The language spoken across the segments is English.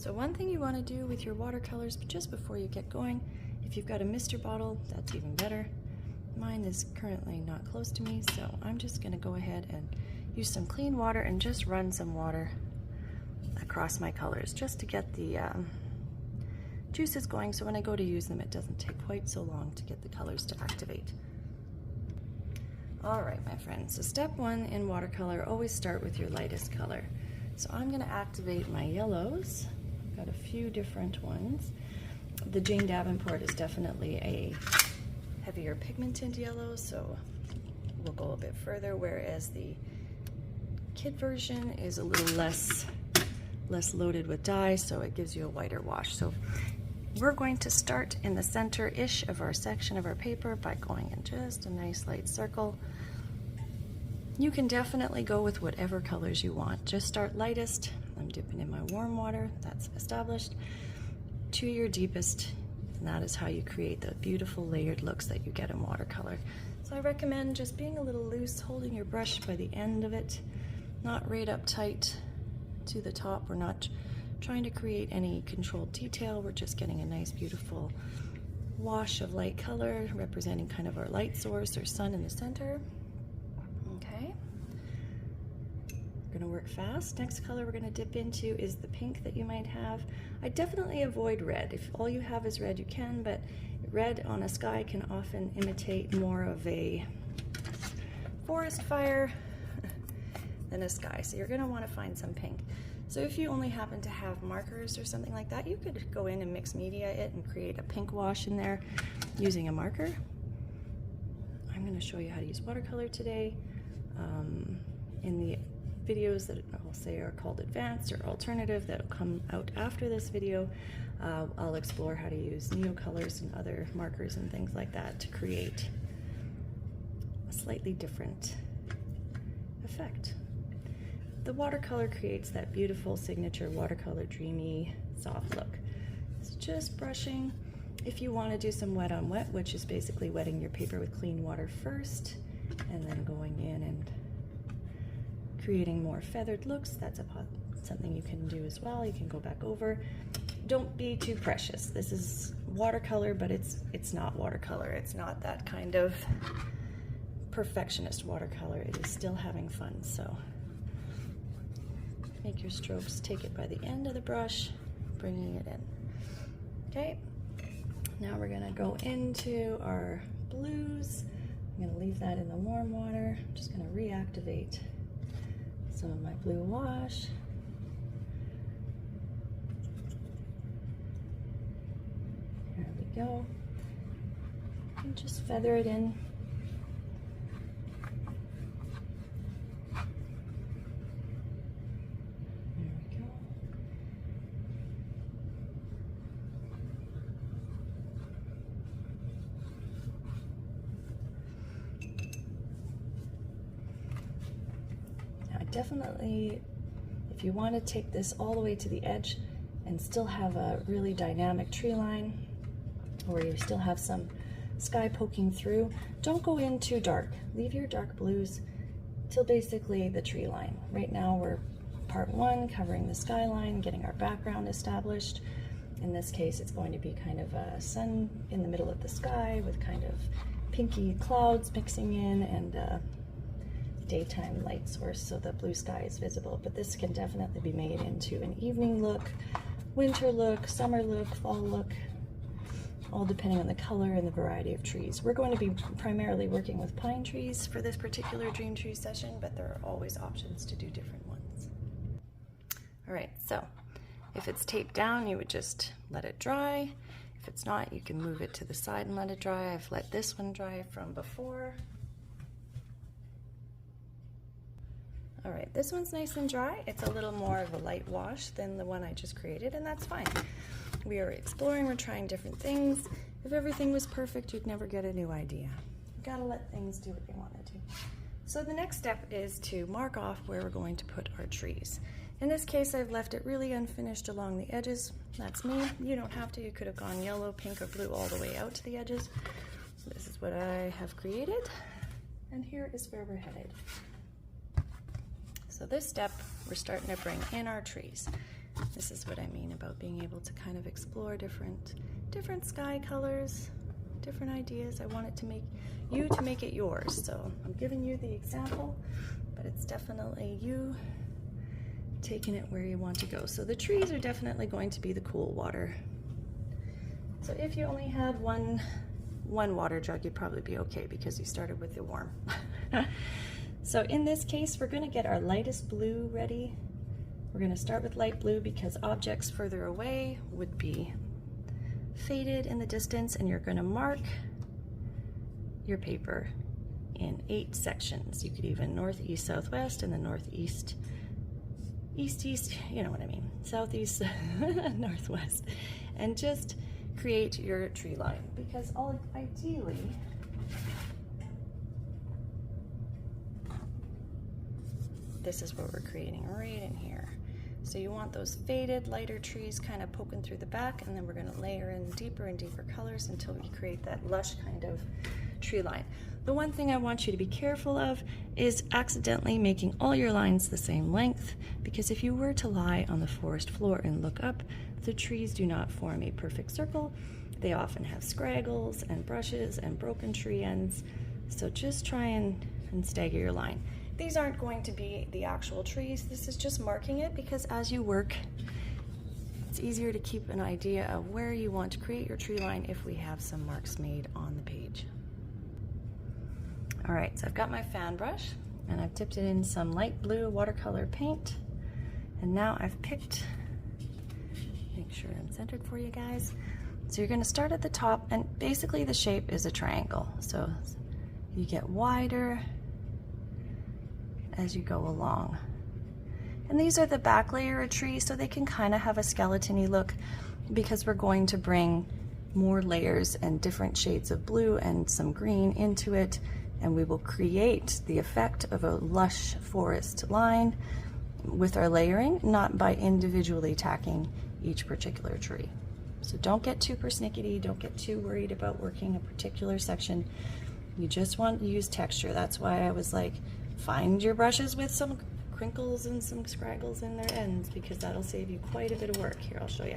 So one thing you want to do with your watercolors just before you get going, if you've got a mister bottle, that's even better. Mine is currently not close to me, so I'm just going to go ahead and use some clean water and just run some water across my colors just to get the juices going, so when I go to use them it doesn't take quite so long to get the colors to activate. Alright my friends, so step one in watercolor, always start with your lightest color. So I'm going to activate my yellows. I've got a few different ones. The Jane Davenport is definitely a heavier pigmented yellow, so we'll go a bit further, whereas the kid version is a little less loaded with dye, so it gives you a whiter wash. So we're going to start in the center-ish of our section of our paper by going in just a nice light circle. You can definitely go with whatever colors you want. Just start lightest. I'm dipping in my warm water, that's established, to your deepest, and that is how you create the beautiful layered looks that you get in watercolor. So I recommend just being a little loose, holding your brush by the end of it, not right up tight to the top. We're not trying to create any controlled detail, we're just getting a nice beautiful wash of light color representing kind of our light source or sun in the center. Okay, we're going to work fast. Next color we're going to dip into is the pink that you might have. I definitely avoid red. If all you have is red you can, but red on a sky can often imitate more of a forest fire than a sky, so you're going to want to find some pink. So if you only happen to have markers or something like that, you could go in and mix media it and create a pink wash in there using a marker. I'm going to show you how to use watercolor today. In the videos that I'll say are called advanced or alternative that'll come out after this video, I'll explore how to use neocolors and other markers and things like that to create a slightly different effect. The watercolor creates that beautiful signature watercolor dreamy soft look. It's just brushing. If you want to do some wet on wet, which is basically wetting your paper with clean water first and then going in and creating more feathered looks, that's something you can do as well. You can go back over. Don't be too precious. This is watercolor, but it's not watercolor. It's not that kind of perfectionist watercolor. It is still having fun, so make your strokes, take it by the end of the brush, bringing it in. Okay, now we're gonna go into our blues. I'm gonna leave that in the warm water. I'm just gonna reactivate some of my blue wash. There we go. And just feather it in. Definitely, if you want to take this all the way to the edge and still have a really dynamic tree line, or you still have some sky poking through, don't go in too dark. Leave your dark blues till basically the tree line. Right now we're part one, covering the skyline, getting our background established. In this case, it's going to be kind of a sun in the middle of the sky with kind of pinky clouds mixing in and daytime light source, so the blue sky is visible. But this can definitely be made into an evening look, winter look, summer look, fall look, all depending on the color and the variety of trees. We're going to be primarily working with pine trees for this particular dream tree session, but there are always options to do different ones. All right, so if it's taped down, you would just let it dry. If it's not, you can move it to the side and let it dry. I've let this one dry from before. All right, this one's nice and dry. It's a little more of a light wash than the one I just created, and that's fine. We are exploring, we're trying different things. If everything was perfect, you'd never get a new idea. You gotta let things do what they want to do. So the next step is to mark off where we're going to put our trees. In this case, I've left it really unfinished along the edges. That's me. You don't have to. You could have gone yellow, pink, or blue all the way out to the edges. So this is what I have created, and here is where we're headed. So this step, we're starting to bring in our trees. This is what I mean about being able to kind of explore different sky colors, different ideas. I want it to make it yours. So I'm giving you the example, but it's definitely you taking it where you want to go. So the trees are definitely going to be the cool water. So if you only had one water jug, you'd probably be okay because you started with the warm. So in this case, we're going to get our lightest blue ready. We're going to start with light blue because objects further away would be faded in the distance, and you're going to mark your paper in 8 sections. You could even north, east, southwest, and then northeast, east, you know what I mean, southeast, northwest, and just create your tree line, because ideally this is what we're creating right in here. So you want those faded lighter trees kind of poking through the back, and then we're going to layer in deeper and deeper colors until we create that lush kind of tree line. The one thing I want you to be careful of is accidentally making all your lines the same length, because if you were to lie on the forest floor and look up, the trees do not form a perfect circle. They often have scraggles and brushes and broken tree ends. So just try and stagger your line. These aren't going to be the actual trees. This is just marking it, because as you work, it's easier to keep an idea of where you want to create your tree line if we have some marks made on the page. All right, so I've got my fan brush and I've dipped it in some light blue watercolor paint. And now I've picked, make sure I'm centered for you guys. So you're gonna start at the top, and basically the shape is a triangle. So you get wider as you go along. And these are the back layer of trees, so they can kind of have a skeleton-y look, because we're going to bring more layers and different shades of blue and some green into it, and we will create the effect of a lush forest line with our layering, not by individually tacking each particular tree. So don't get too persnickety, don't get too worried about working a particular section. You just want to use texture. That's why I was like, find your brushes with some crinkles and some scraggles in their ends, because that'll save you quite a bit of work. Here, I'll show you.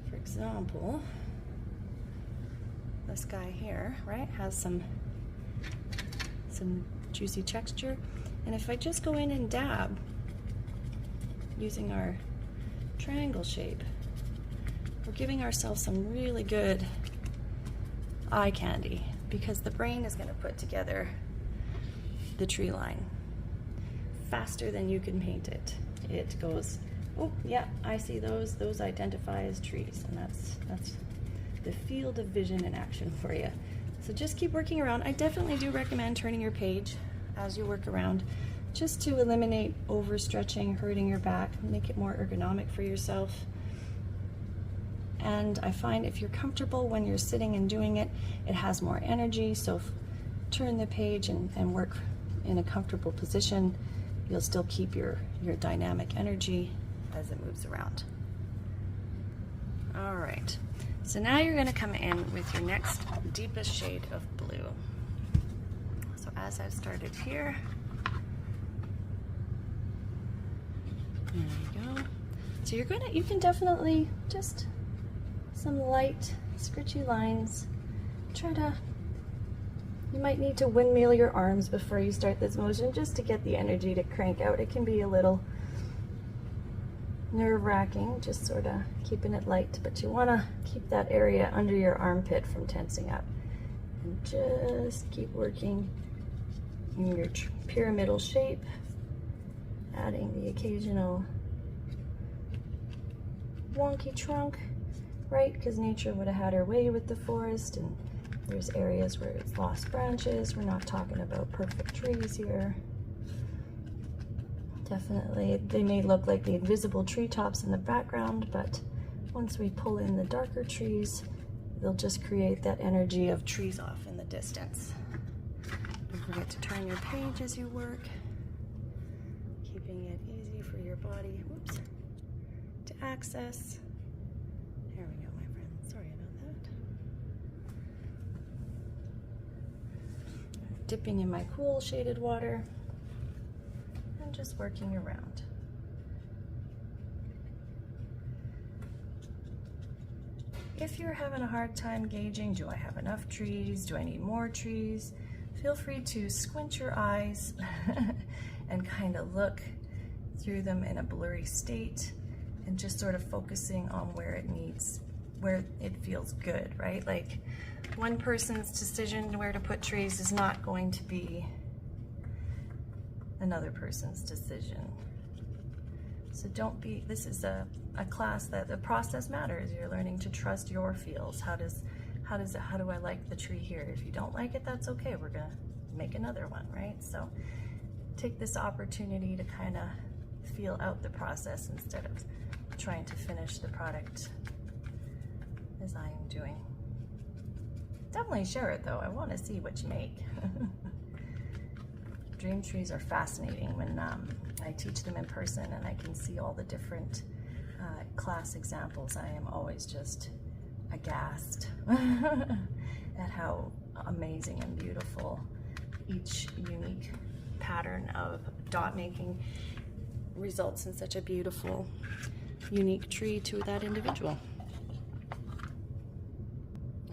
For example, this guy here, right, has some juicy texture. And if I just go in and dab using our triangle shape, we're giving ourselves some really good eye candy, because the brain is going to put together the tree line faster than you can paint it. It goes, oh yeah, I see those identify as trees, and that's the field of vision in action for you. So just keep working around. I definitely do recommend turning your page as you work around, just to eliminate overstretching, hurting your back, make it more ergonomic for yourself. And I find if you're comfortable when you're sitting and doing it, it has more energy. So turn the page and work in a comfortable position. You'll still keep your dynamic energy as it moves around. All right, so now you're gonna come in with your next deepest shade of blue. So as I've started here, there you go. So you can definitely just some light scritchy lines. You might need to windmill your arms before you start this motion, just to get the energy to crank out. It can be a little nerve-wracking, just sort of keeping it light, but you want to keep that area under your armpit from tensing up. And just keep working in your pyramidal shape, adding the occasional wonky trunk, right? Because nature would have had her way with the forest, and there's areas where it's lost branches. We're not talking about perfect trees here. Definitely, they may look like the invisible treetops in the background, but once we pull in the darker trees, they'll just create that energy of trees off in the distance. Don't forget to turn your page as you work, keeping it easy for your body, whoops, to access. There we go, my friend. Sorry about that. Dipping in my cool shaded water and just working around. if you're having a hard time gauging, do I have enough trees? Do I need more trees? Feel free to squint your eyes and kind of look through them in a blurry state and just sort of focusing on where it feels good, right? Like one person's decision where to put trees is not going to be another person's decision. So this is a class that the process matters. You're learning to trust your feels. How do I like the tree here? If you don't like it, that's okay. We're gonna make another one, right? So take this opportunity to kind of feel out the process instead of trying to finish the product as I am doing. Definitely share it though. I want to see what you make. Dream trees are fascinating when I teach them in person and I can see all the different class examples. I am always just aghast at how amazing and beautiful each unique pattern of dot making results in such a beautiful, unique tree to that individual.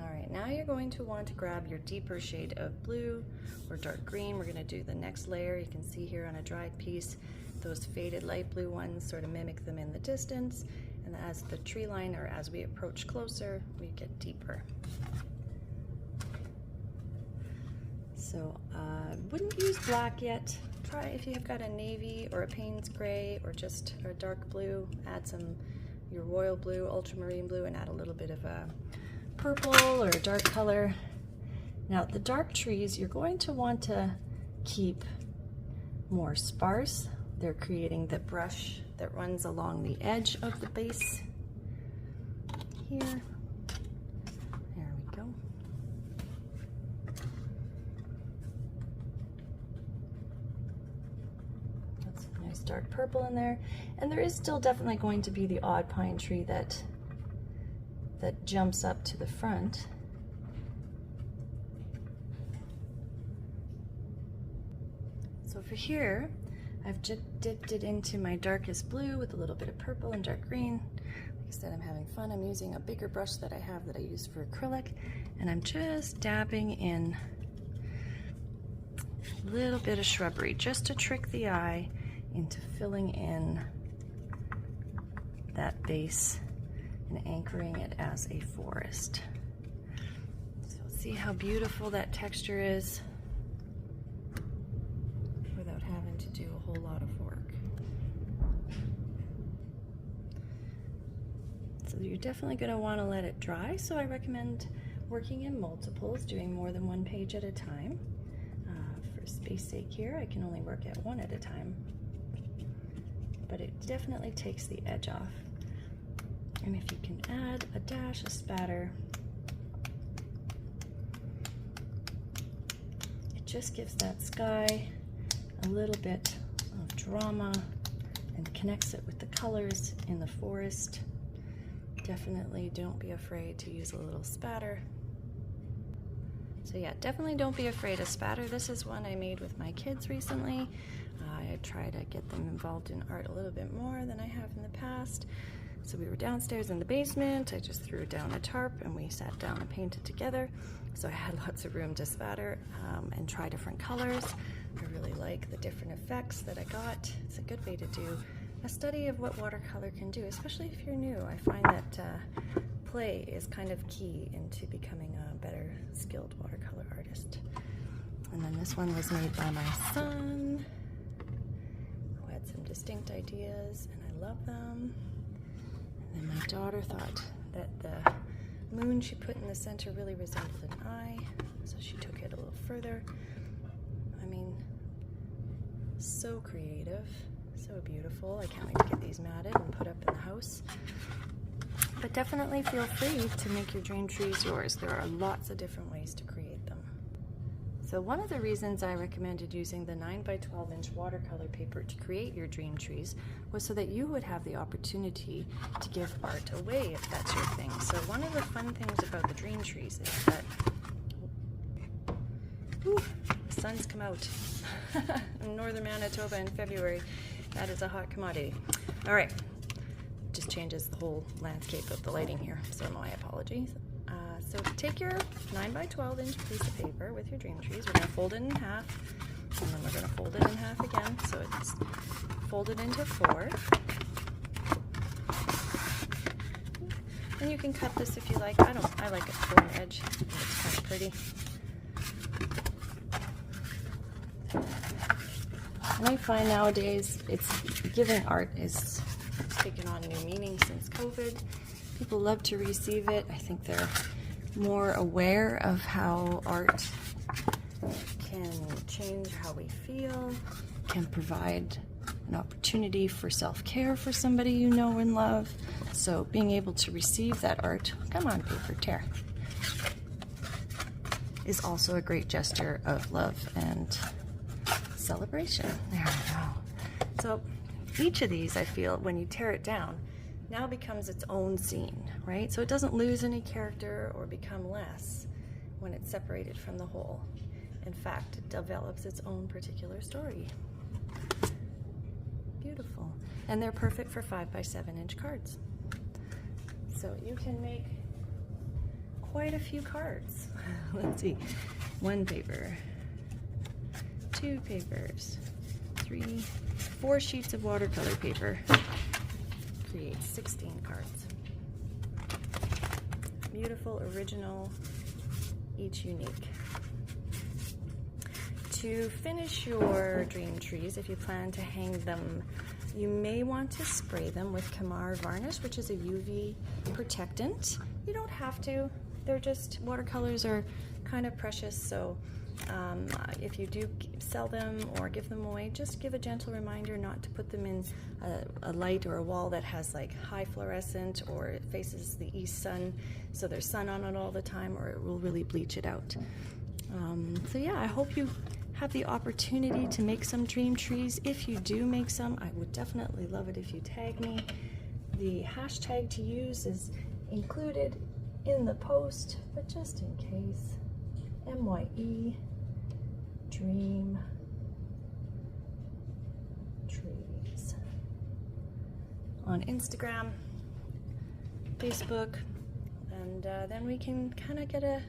All right, now you're going to want to grab your deeper shade of blue or dark green. We're going to do the next layer. You can see here on a dried piece, those faded light blue ones sort of mimic them in the distance. And as the tree line, or as we approach closer, we get deeper. So wouldn't use black yet. Try if you've got a navy or a Payne's gray or just a dark blue, add your royal blue, ultramarine blue, and add a little bit of a purple or a dark color. Now the dark trees, you're going to want to keep more sparse. They're creating the brush that runs along the edge of the base here. There we go. That's a nice dark purple in there. And there is still definitely going to be the odd pine tree that jumps up to the front. So for here, I've just dipped it into my darkest blue with a little bit of purple and dark green. Like I said, I'm having fun. I'm using a bigger brush that I have that I use for acrylic, and I'm just dabbing in a little bit of shrubbery just to trick the eye into filling in that base and anchoring it as a forest. So see how beautiful that texture is without having to do a whole lot of work. So you're definitely going to want to let it dry, so I recommend working in multiples, doing more than one page at a time. For space sake here, I can only work at one at a time, but it definitely takes the edge off. And if you can add a dash, a spatter, it just gives that sky a little bit of drama and connects it with the colors in the forest. Definitely don't be afraid to use a little spatter. So yeah, definitely don't be afraid of spatter. This is one I made with my kids recently. I try to get them involved in art a little bit more than I have in the past. So we were downstairs in the basement. I just threw down a tarp and we sat down and painted together. So I had lots of room to spatter and try different colors. I really like the different effects that I got. It's a good way to do a study of what watercolor can do, especially if you're new. I find that play is kind of key into becoming a better skilled watercolor artist. And then this one was made by my son, who had some distinct ideas, and I love them. And then my daughter thought that the moon she put in the center really resembled an eye, so she took it a little further. I mean, so creative, so beautiful. I can't wait to get these matted and put up in the house. But definitely feel free to make your dream trees yours. There are lots of different ways to create them. So one of the reasons I recommended using the 9 by 12 inch watercolor paper to create your dream trees was so that you would have the opportunity to give art away if that's your thing. So one of the fun things about the dream trees is that the sun's come out in northern Manitoba in February. That is a hot commodity. All right, just changes the whole landscape of the lighting here, so my apologies. So take your 9 by 12 inch piece of paper with your dream trees. We're going to fold it in half, and then we're going to fold it in half again, so it's folded into 4. And you can cut this if you like. I like it full edge. I think it's kind of pretty. And I find nowadays giving art is taken on new meaning since COVID. People love to receive it. I think they're more aware of how art can change how we feel, can provide an opportunity for self-care for somebody you know and love. So being able to receive that art, come on paper, tear, is also a great gesture of love and celebration. There we go. So each of these, I feel, when you tear it down, now becomes its own scene, right? So it doesn't lose any character or become less when it's separated from the whole. In fact, it develops its own particular story. Beautiful. And they're perfect for 5 by 7 inch cards. So you can make quite a few cards. Let's see. 1 paper, 2 papers, 3, 4 sheets of watercolor paper. Create 16 cards. Beautiful, original, each unique. To finish your dream trees, if you plan to hang them, you may want to spray them with Camar varnish, which is a UV protectant. You don't have to. They're just, watercolors are kind of precious, so if you do sell them or give them away, just give a gentle reminder not to put them in a light or a wall that has like high fluorescent or it faces the east sun, so there's sun on it all the time, or it will really bleach it out. So yeah, I hope you have the opportunity to make some dream trees. If you do make some, I would definitely love it if you tag me. The hashtag to use is included in the post, but just in case, MYE Dream Trees on Instagram, Facebook, and then we can kind of get a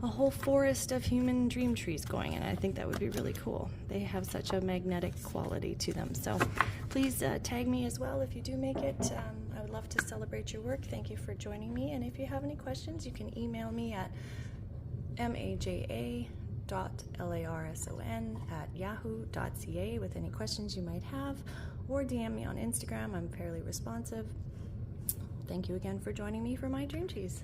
whole forest of human dream trees going, and I think that would be really cool. They have such a magnetic quality to them. So please tag me as well if you do make it. I would love to celebrate your work. Thank you for joining me, and if you have any questions, you can email me at maja.larson@yahoo.ca with any questions you might have, or DM me on Instagram. I'm fairly responsive. Thank you again for joining me for my dream trees.